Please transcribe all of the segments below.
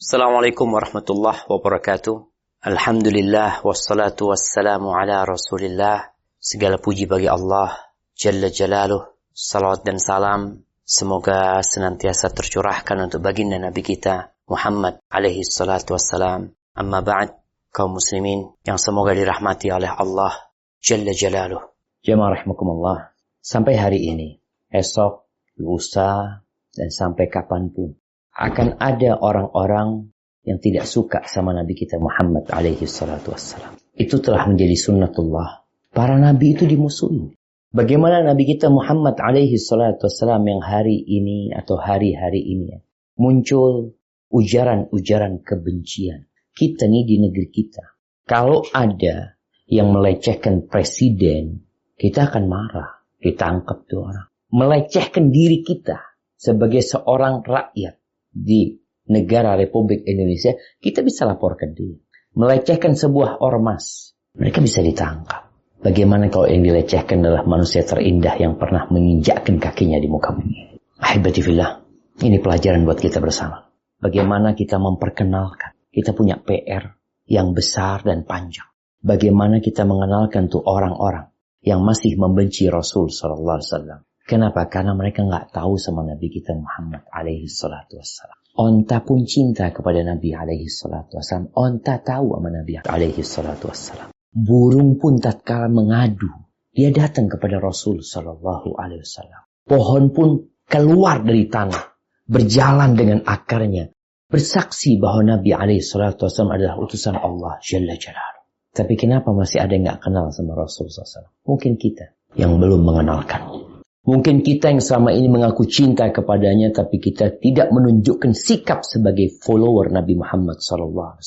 Assalamualaikum warahmatullahi wabarakatuh. Alhamdulillah wassalatu wassalamu ala Rasulillah. Segala puji bagi Allah Jalla Jalaluh. Salawat dan salam semoga senantiasa tercurahkan untuk baginda Nabi kita Muhammad alaihi salatu wassalam. Amma ba'd, kaum muslimin yang semoga dirahmati oleh Allah Jalla Jalaluh. Jemaah rahimakumullah, sampai hari ini, esok, lusa, dan sampai kapanpun akan ada orang-orang yang tidak suka sama Nabi kita Muhammad alaihi salatu wassalam. Itu telah menjadi sunnatullah. Para Nabi itu dimusuhi. Bagaimana Nabi kita Muhammad alaihi salatu wassalam yang hari ini atau hari-hari ini muncul ujaran-ujaran kebencian. Kita nih di negeri kita, kalau ada yang melecehkan presiden, kita akan marah. Ditangkap tuh orang. Melecehkan diri kita sebagai seorang rakyat di negara Republik Indonesia, kita bisa laporkan dia. Melecehkan sebuah ormas, mereka bisa ditangkap. Bagaimana kalau yang dilecehkan adalah manusia terindah yang pernah menginjakkan kakinya di muka bumi? Ahibati fillah, ini pelajaran buat kita bersama. Bagaimana kita memperkenalkan, kita punya PR yang besar dan panjang. Bagaimana kita mengenalkan tuh orang-orang yang masih membenci Rasul sallallahu alaihi wasallam. Kenapa? Karena mereka nggak tahu sama Nabi kita Muhammad alaihi salatu wassalam. Onta pun cinta kepada Nabi alaihi salatu wassalam. Onta tahu sama Nabi alaihi salatu wassalam. Burung pun tatkala mengadu, dia datang kepada Rasul sallallahu alaihi wasallam. Pohon pun keluar dari tanah, berjalan dengan akarnya, bersaksi bahwa Nabi alaihi salatu wassalam adalah utusan Allah Jalla Jalaluh. Tapi kenapa masih ada yang nggak kenal sama Rasul sallallahu alaihi wasallam? Mungkin kita yang belum mengenalkannya. Mungkin kita yang selama ini mengaku cinta kepadanya, tapi kita tidak menunjukkan sikap sebagai follower Nabi Muhammad SAW.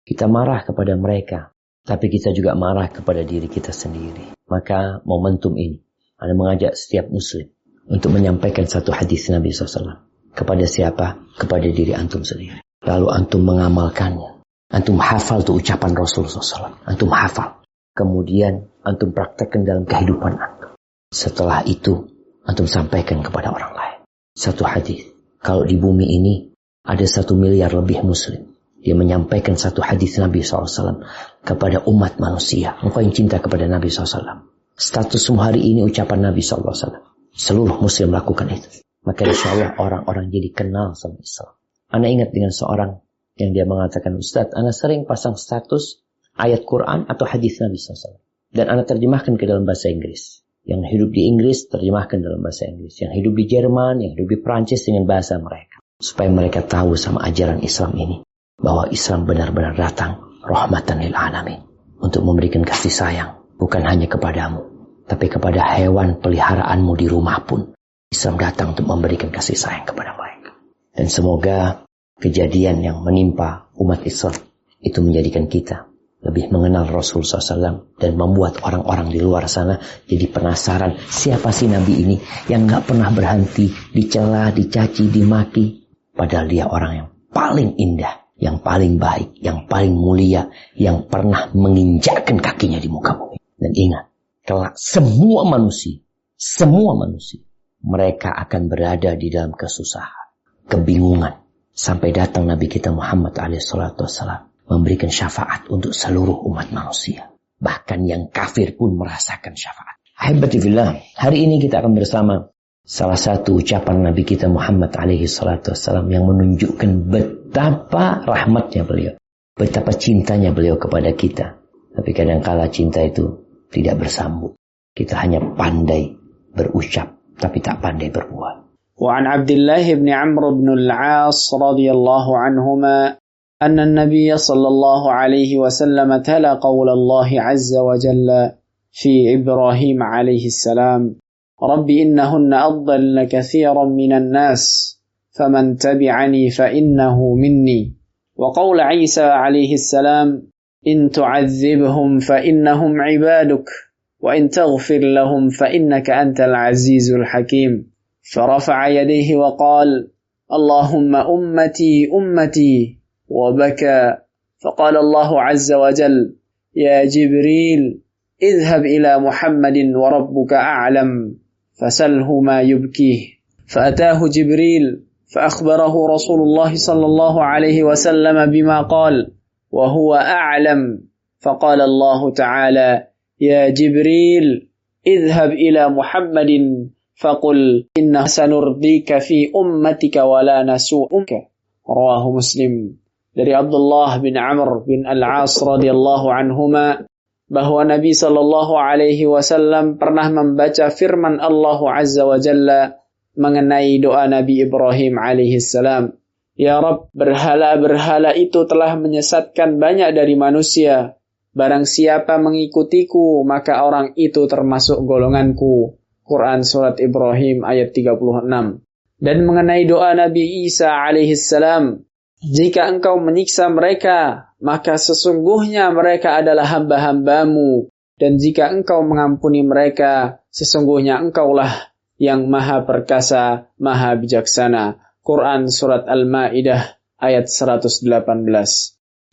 Kita marah kepada mereka, tapi kita juga marah kepada diri kita sendiri. Maka momentum ini, Anda mengajak setiap muslim untuk menyampaikan satu hadis Nabi SAW. Kepada siapa? Kepada diri antum sendiri. Lalu antum mengamalkannya. Antum hafal tuh ucapan Rasul SAW. Antum hafal. Kemudian antum praktekkan dalam kehidupan antum. Setelah itu, antum sampaikan kepada orang lain. Satu hadis. Kalau di bumi ini ada 1 miliar lebih muslim, dia menyampaikan satu hadis Nabi SAW kepada umat manusia. Engkau yang cinta kepada Nabi SAW. Statusmu hari ini ucapan Nabi SAW. Seluruh muslim lakukan itu. Maka insya Allah orang-orang jadi kenal sama Islam. Ana ingat dengan seorang yang dia mengatakan, Ustaz, ana sering pasang status ayat Quran atau hadis Nabi SAW. Dan ana terjemahkan ke dalam bahasa Inggris. Yang hidup di Inggris terjemahkan dalam bahasa Inggris. Yang hidup di Jerman, yang hidup di Prancis dengan bahasa mereka. Supaya mereka tahu sama ajaran Islam ini. Bahwa Islam benar-benar datang rahmatan lil alamin. Untuk memberikan kasih sayang. Bukan hanya kepadamu. Tapi kepada hewan peliharaanmu di rumah pun. Islam datang untuk memberikan kasih sayang kepada mereka. Dan semoga kejadian yang menimpa umat Islam itu menjadikan kita lebih mengenal Rasul SAW dan membuat orang-orang di luar sana jadi penasaran siapa sih Nabi ini yang gak pernah berhenti dicela, dicaci, dimaki. Padahal dia orang yang paling indah, yang paling baik, yang paling mulia, yang pernah menginjakkan kakinya di muka bumi. Dan ingat, kelak semua manusia, mereka akan berada di dalam kesusahan, kebingungan, sampai datang Nabi kita Muhammad SAW memberikan syafaat untuk seluruh umat manusia. Bahkan yang kafir pun merasakan syafaat. Ahibati fillah, hari ini kita akan bersama salah satu ucapan Nabi kita Muhammad SAW yang menunjukkan betapa rahmatnya beliau, betapa cintanya beliau kepada kita. Tapi kadangkala cinta itu tidak bersambung. Kita hanya pandai berucap, tapi tak pandai berbuat. وعن عبد الله بن عمرو بن العاص رضي الله عنهما أن النبي صلى الله عليه وسلم تلا قول الله عز وجل في إبراهيم عليه السلام رب إنهن أضلن كثيرا من الناس فمن تبعني فإنه مني وقول عيسى عليه السلام إن تعذبهم فإنهم عبادك وإن تغفر لهم فإنك أنت العزيز الحكيم فرفع يديه وقال اللهم أمتي أمتي وبكى فقال الله عز وجل يا جبريل اذهب إلى محمد وربك أعلم فسله ما يبكيه فأتاه جبريل فأخبره رسول الله صلى الله عليه وسلم بما قال وهو أعلم فقال الله تعالى يا جبريل اذهب إلى محمد فقل إنه سنرضيك في أمتك ولا نسوءك رواه مسلم. Dari Abdullah bin Amr bin Al-As radhiyallahu anhuma bahwa Nabi sallallahu alaihi wasallam pernah membaca firman Allah Azza wa Jalla mengenai doa Nabi Ibrahim alaihi salam. Ya Rabb, berhala-berhala itu telah menyesatkan banyak dari manusia. Barang siapa mengikutiku, maka orang itu termasuk golonganku. Quran Surat Ibrahim ayat 36. Dan mengenai doa Nabi Isa alaihi salam, jika engkau menyiksa mereka, maka sesungguhnya mereka adalah hamba-hambamu. Dan jika engkau mengampuni mereka, sesungguhnya engkaulah yang maha perkasa, maha bijaksana. Quran Surat Al-Ma'idah ayat 118.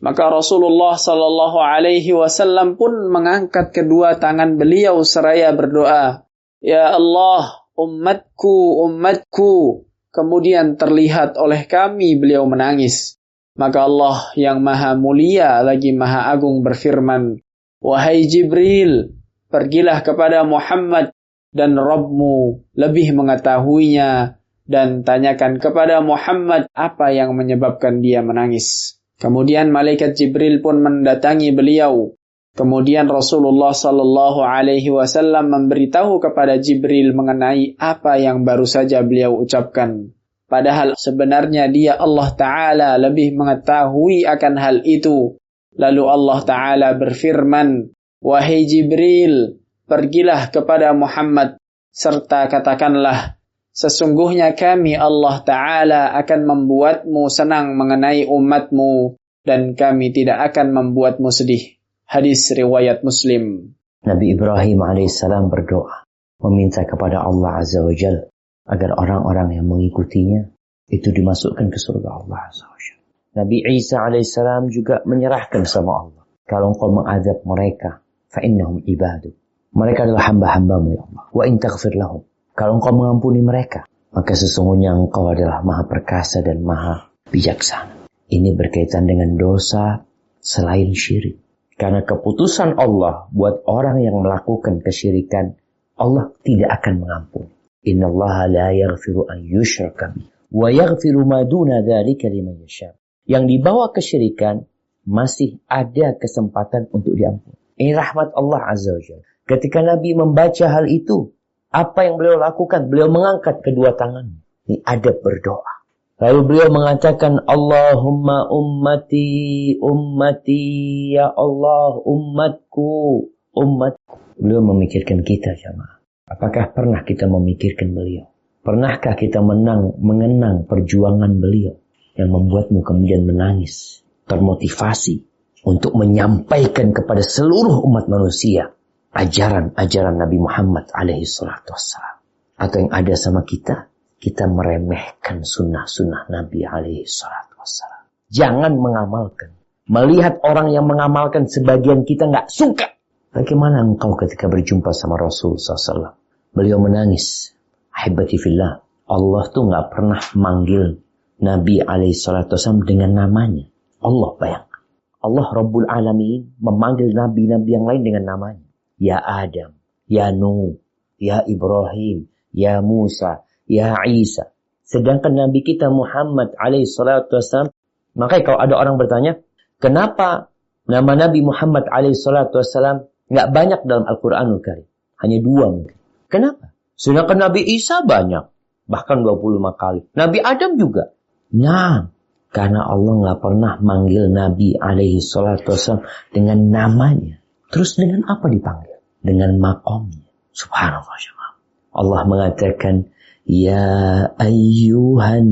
Maka Rasulullah sallallahu alaihi wasallam pun mengangkat kedua tangan beliau seraya berdoa, Ya Allah, umatku, umatku. Kemudian terlihat oleh kami beliau menangis. Maka Allah yang maha mulia lagi maha agung berfirman, Wahai Jibril, pergilah kepada Muhammad dan Rabbmu lebih mengetahuinya dan tanyakan kepada Muhammad apa yang menyebabkan dia menangis. Kemudian malaikat Jibril pun mendatangi beliau. Kemudian Rasulullah sallallahu alaihi wasallam memberitahu kepada Jibril mengenai apa yang baru saja beliau ucapkan. Padahal sebenarnya dia Allah Ta'ala lebih mengetahui akan hal itu. Lalu Allah Ta'ala berfirman, Wahai Jibril, pergilah kepada Muhammad, serta katakanlah, sesungguhnya kami Allah Ta'ala akan membuatmu senang mengenai umatmu, dan kami tidak akan membuatmu sedih. Hadis riwayat Muslim. Nabi Ibrahim alaihissalam berdoa, meminta kepada Allah Azza wa Jalla agar orang-orang yang mengikutinya itu dimasukkan ke surga Allah Azza wa Jalla. Nabi Isa alaihissalam juga menyerahkan sama Allah, kalau engkau mengazab mereka, fa'innahum ibadu. Mereka adalah hamba-hambamu ya Allah. Wa in taghfir lahum. Kalau engkau mengampuni mereka, maka sesungguhnya engkau adalah maha perkasa dan maha bijaksana. Ini berkaitan dengan dosa selain syirik. Karena keputusan Allah buat orang yang melakukan kesyirikan, Allah tidak akan mengampuni. Innallaha la yaghfiru an yushraka bihi wa yaghfiru ma duna dzalika liman yasha. Yang dibawa kesyirikan masih ada kesempatan untuk diampuni. Ini rahmat Allah Azza wa Jalla. Ketika Nabi membaca hal itu, apa yang beliau lakukan? Beliau mengangkat kedua tangan. Ini adab berdoa. Lalu beliau mengatakan, Allahumma ummati, ummati, ya Allah, umatku, umatku. Beliau memikirkan kita, jamaah. Apakah pernah kita memikirkan beliau? Pernahkah kita mengenang perjuangan beliau yang membuatmu kemudian menangis, termotivasi untuk menyampaikan kepada seluruh umat manusia ajaran-ajaran Nabi Muhammad alaihi salatu wassalam? Atau yang ada sama kita meremehkan sunnah-sunnah Nabi alaihi salatu wassalam. Jangan mengamalkan. Melihat orang yang mengamalkan, sebagian kita nggak suka. Bagaimana engkau ketika berjumpa sama Rasul SAW? Beliau menangis. Ahibati fillah. Allah tuh nggak pernah manggil Nabi alaihi salatu wassalam dengan namanya. Allah, bayangkan. Allah Rabbul Alamin memanggil nabi-nabi yang lain dengan namanya. Ya Adam, Ya Nuh, Ya Ibrahim, Ya Musa, Ya Isa. Sedangkan Nabi kita Muhammad alaihi salatu wassalam, makanya kalau ada orang bertanya, kenapa nama Nabi Muhammad alaihi salatu wassalam nggak banyak dalam Al-Quranul Karim? Hanya 2 mungkin. Kenapa? Sedangkan Nabi Isa banyak. Bahkan 25 kali. Nabi Adam juga. Nah, karena Allah nggak pernah manggil Nabi alaihi salatu wassalam dengan namanya. Terus dengan apa dipanggil? Dengan maqamnya. Subhanallah. Allah mengatakan, Ya ayyuhan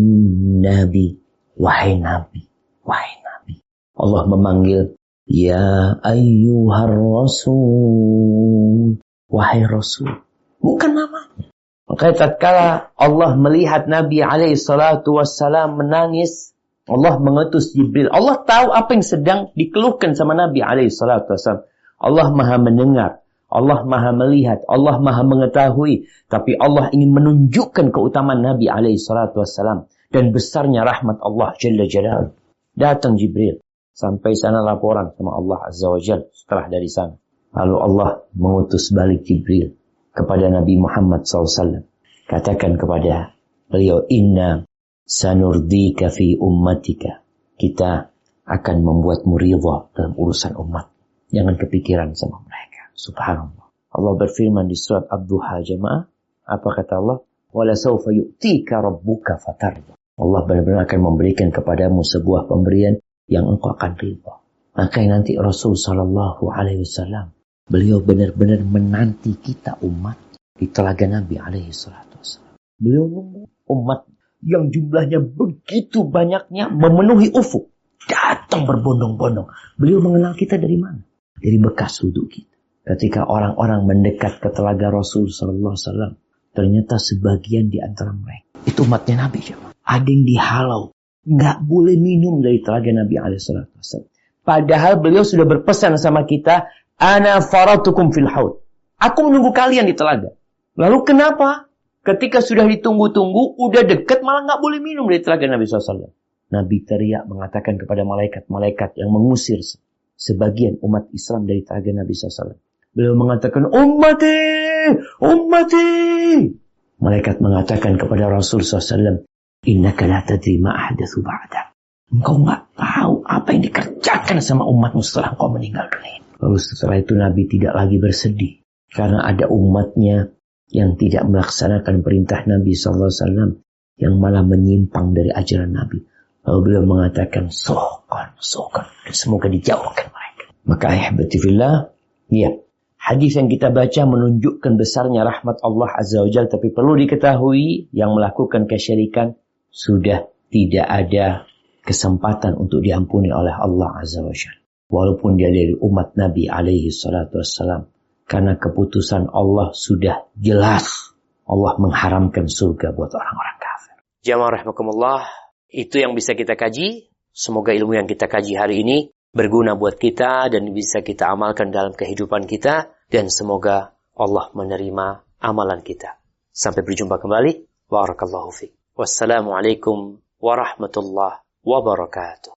Nabi. Wahai Nabi. Wahai Nabi. Allah memanggil, Ya ayyuhar Rasul. Wahai Rasul. Bukan namanya. Makanya tatkala Allah melihat Nabi alaihi salatu wassalam menangis, Allah mengutus Jibril. Allah tahu apa yang sedang dikeluhkan sama Nabi alaihi salatu wassalam. Allah maha mendengar. Allah maha melihat, Allah maha mengetahui. Tapi Allah ingin menunjukkan keutamaan Nabi alaihi salatu wassalam. dan besarnya rahmat Allah Jalla Jalaluh. Datang Jibril. Sampai sana laporan sama Allah Azza wa Jalla setelah dari sana. Lalu Allah mengutus balik Jibril kepada Nabi Muhammad SAW. Katakan kepada beliau, inna sanurdika fi ummatika. Kita akan membuatmu ridha dalam urusan umat. Jangan kepikiran sama mereka. Subhanallah. Allah berfirman di surat Ad-Duha jemaah. Apa kata Allah? Wala sawfa yu'tika rabbuka fatarda. Allah benar-benar akan memberikan kepadamu sebuah pemberian yang engkau akan ridha. Makanya nanti Rasul sallallahu alaihi wasallam, beliau benar-benar menanti kita umat di telaga Nabi alaihi salatu wasallam. Beliau nunggu umat yang jumlahnya begitu banyaknya memenuhi ufuk. Datang berbondong-bondong. Beliau mengenal kita dari mana? Dari bekas wudhu kita. Ketika orang-orang mendekat ke telaga Rasul sallallahu alaihi wasallam, ternyata sebagian di antara mereka itu umatnya Nabi. Ada yang dihalau. Nggak boleh minum dari telaga Nabi SAW. Padahal beliau sudah berpesan sama kita, ana faratukum fil haud. Aku menunggu kalian di telaga. Lalu kenapa? Ketika sudah ditunggu-tunggu, udah dekat malah nggak boleh minum dari telaga Nabi SAW. Nabi teriak mengatakan kepada malaikat-malaikat yang mengusir sebagian umat Islam dari telaga Nabi SAW. Beliau mengatakan, ummati, ummati. Malaikat mengatakan kepada Rasul SAW, innaka la tadri ma ahdatsu ba'da. Engkau enggak tahu apa yang dikerjakan sama umatmu setelah engkau meninggal dunia. Lalu setelah itu Nabi tidak lagi bersedih karena ada umatnya yang tidak melaksanakan perintah Nabi SAW, yang malah menyimpang dari ajaran Nabi. Lalu beliau mengatakan, sohkan, dan semoga dijauhkan mereka. Maka ahibati fillah, ya, hadis yang kita baca menunjukkan besarnya rahmat Allah Azza wa Jalla, tapi perlu diketahui yang melakukan kesyirikan sudah tidak ada kesempatan untuk diampuni oleh Allah Azza wa Jalla. Walaupun dia dari umat Nabi alaihi salatu wassalam. Karena keputusan Allah sudah jelas. Allah mengharamkan surga buat orang-orang kafir. Jamaah rahimakumullah, itu yang bisa kita kaji. Semoga ilmu yang kita kaji hari ini berguna buat kita dan bisa kita amalkan dalam kehidupan kita. Dan semoga Allah menerima amalan kita. Sampai berjumpa kembali. Barakallahu fiik. Wassalamualaikum warahmatullahi wabarakatuh.